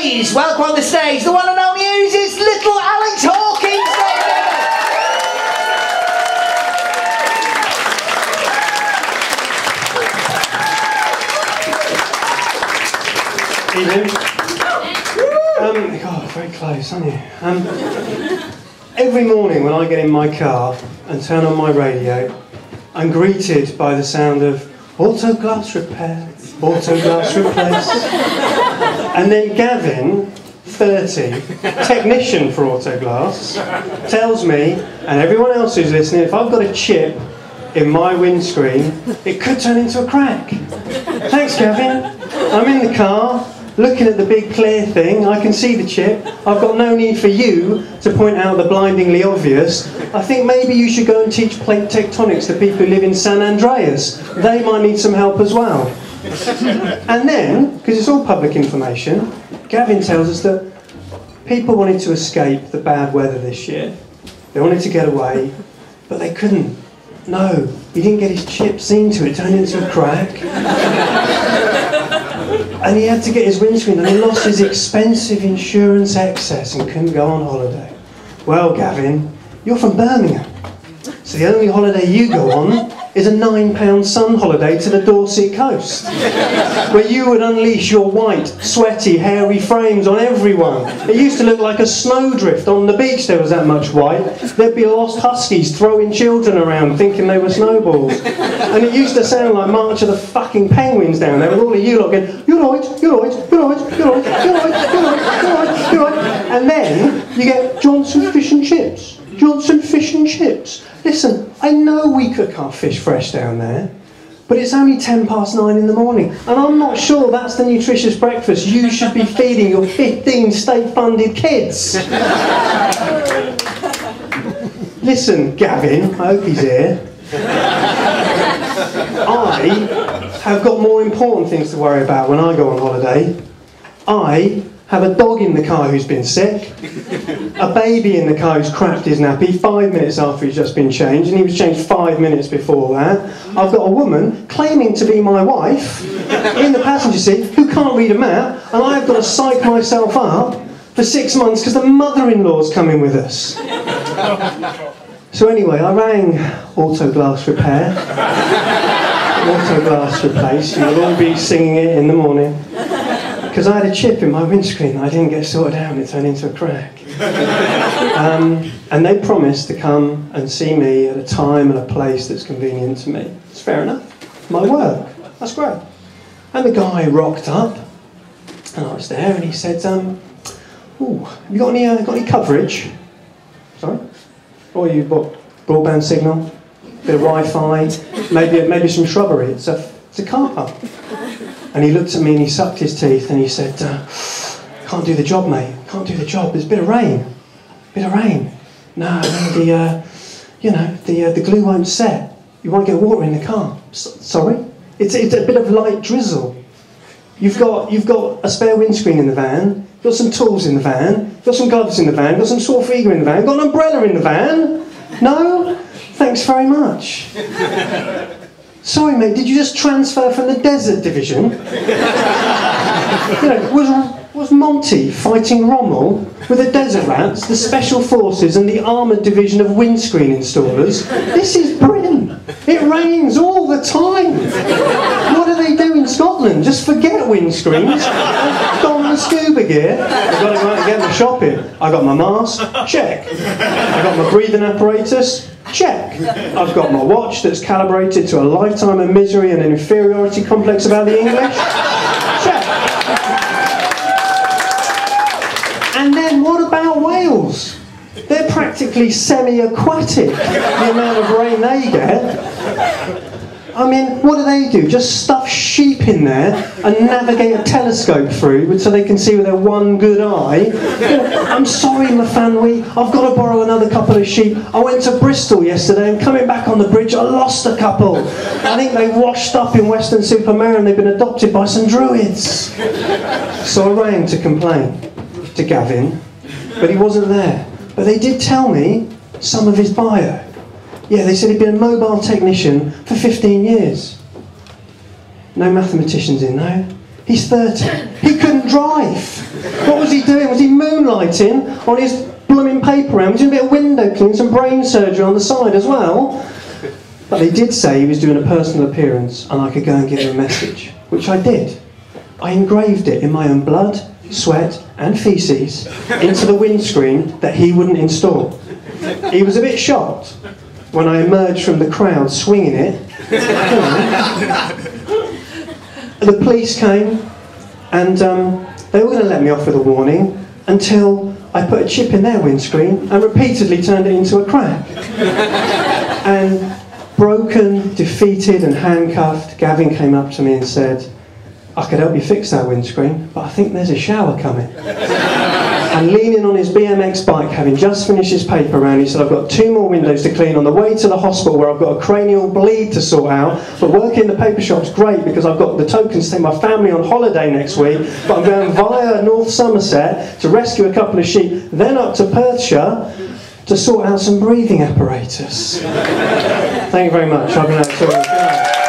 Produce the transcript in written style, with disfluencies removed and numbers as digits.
Please welcome on the stage the one and only Ooz's little Alex Hawkins. Evening. God, very close, aren't you? Every morning when I get in my car and turn on my radio, I'm greeted by the sound of auto glass repair, auto glass replace. And then Gavin, 30, technician for auto glass, tells me, and everyone else who's listening, if I've got a chip in my windscreen, it could turn into a crack. Thanks, Gavin. I'm in the car, looking at the big clear thing. I can see the chip. I've got no need for you to point out the blindingly obvious. I think maybe you should go and teach plate tectonics to people who live in San Andreas. They might need some help as well. And then, because it's all public information, Gavin tells us that people wanted to escape the bad weather this year. They wanted to get away, but they couldn't. No, he didn't get his chip seen to it, turned into a crack. And he had to get his windscreen, and he lost his expensive insurance excess and couldn't go on holiday. Well, Gavin, you're from Birmingham, so the only holiday you go on is a £9 sun holiday to the Dorset coast, where you would unleash your white, sweaty, hairy frames on everyone. It used to look like a snowdrift on the beach. There was that much white. There'd be lost huskies throwing children around thinking they were snowballs. And it used to sound like March of the fucking Penguins down there with all of you lot going, you're right, you're right, you're right, you're right, you're right, you're right, you're right, you're right. And then you get Johnson Fish and Chips. Johnson Fish and Chips. Listen, I know we cook our fish fresh down there, but it's only 9:10 in the morning, and I'm not sure that's the nutritious breakfast you should be feeding your 15 state-funded kids. Listen, Gavin, I hope he's here. I have got more important things to worry about when I go on holiday. I have a dog in the car who's been sick, a baby in the car who's crapped his nappy 5 minutes after he's just been changed, and he was changed 5 minutes before that. I've got a woman claiming to be my wife in the passenger seat who can't read a map, and I've got to psych myself up for 6 months because the mother-in-law's coming with us. So anyway, I rang Auto Glass Repair, Auto Glass Replace. You'll all be singing it in the morning. Because I had a chip in my windscreen that I didn't get sorted out and it turned into a crack. And they promised to come and see me at a time and a place that's convenient to me. It's fair enough. My work. That's great. And the guy rocked up, and I was there, and he said, "Ooh, have you got any coverage?" Sorry? Or you got broadband signal, bit of Wi-Fi, maybe some shrubbery. It's a car park. And he looked at me and he sucked his teeth and he said, "Can't do the job, mate. Can't do the job. There's a bit of rain. Bit of rain. No, the glue won't set. You won't get water in the car." Sorry? It's a bit of light drizzle. You've got a spare windscreen in the van. You've got some tools in the van. You've got some gloves in the van. You've got some Swarfega in the van. You've got an umbrella in the van. No? Thanks very much. Sorry, mate, did you just transfer from the desert division? Was Monty fighting Rommel with the desert rats, the special forces and the armoured division of windscreen installers? This is Britain. It rains all the time. What do they do in Scotland? Just forget windscreens. Don the scuba gear. I've got to go out and get my shopping. I got my mask. Check. I got my breathing apparatus. Check. I've got my watch that's calibrated to a lifetime of misery and an inferiority complex about the English. Check. And then what about whales? They're practically semi-aquatic, the amount of rain they get. I mean, what do? Just stuff sheep in there and navigate a telescope through so they can see with their one good eye. I'm sorry, my family, I've got to borrow another couple of sheep. I went to Bristol yesterday and coming back on the bridge, I lost a couple. I think they washed up in Weston-super-Mare and they've been adopted by some druids. So I rang to complain to Gavin, but he wasn't there. But they did tell me some of his bio. Yeah, they said he'd been a mobile technician for 15 years. No mathematicians in, no? He's 30. He couldn't drive. What was he doing? Was he moonlighting on his blooming paper round? Was he doing a bit of window cleaning, some brain surgery on the side as well? But they did say he was doing a personal appearance and I could go and give him a message, which I did. I engraved it in my own blood, sweat and faeces into the windscreen that he wouldn't install. He was a bit shocked when I emerged from the crowd swinging it. The police came and they were going to let me off with a warning until I put a chip in their windscreen and repeatedly turned it into a crack. And broken, defeated and handcuffed, Gavin came up to me and said, I could help you fix that windscreen, but I think there's a shower coming. And leaning on his BMX bike, having just finished his paper round, he said, I've got 2 more windows to clean on the way to the hospital where I've got a cranial bleed to sort out, but working in the paper shop's great because I've got the tokens to take my family on holiday next week, but I'm going via North Somerset to rescue a couple of sheep, then up to Perthshire to sort out some breathing apparatus. Thank you very much. I've been out to